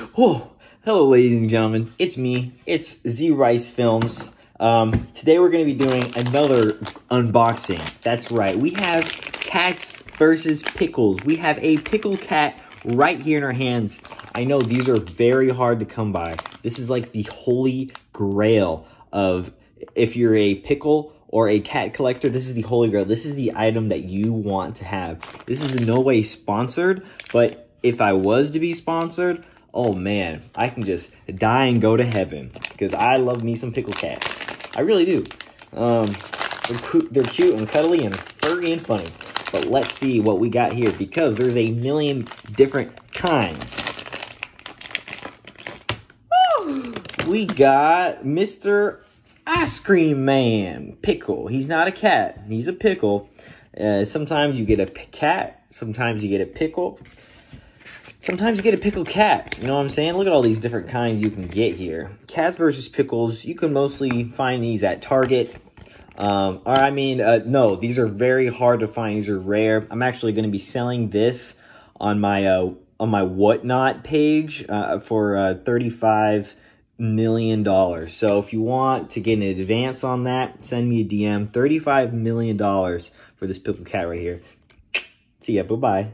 Oh, hello, ladies and gentlemen. It's me. It's Z Rice Films. Today we're going to be doing another unboxing. That's right. We have cats versus pickles. We have a pickle cat right here in our hands. I know these are very hard to come by. This is like the holy grail of if you're a pickle or a cat collector. This is the holy grail. This is the item that you want to have. This is in no way sponsored, but if I was to be sponsored, oh man, I can just die and go to heaven because I love me some pickle cats. I really do. They're cute and cuddly and furry and funny. But let's see what we got here because there's a million different kinds. We got Mr. Ice Cream Man Pickle. He's not a cat. He's a pickle. Sometimes you get a cat. Sometimes you get a pickle. Sometimes you get a pickle cat. You know what I'm saying? Look at all these different kinds you can get here. Cats versus pickles. You can mostly find these at Target. No, these are very hard to find. These are rare. I'm actually going to be selling this on my Whatnot page for $35 million. So if you want to get an advance on that, send me a DM. $35 million for this pickle cat right here. See ya. Bye-bye.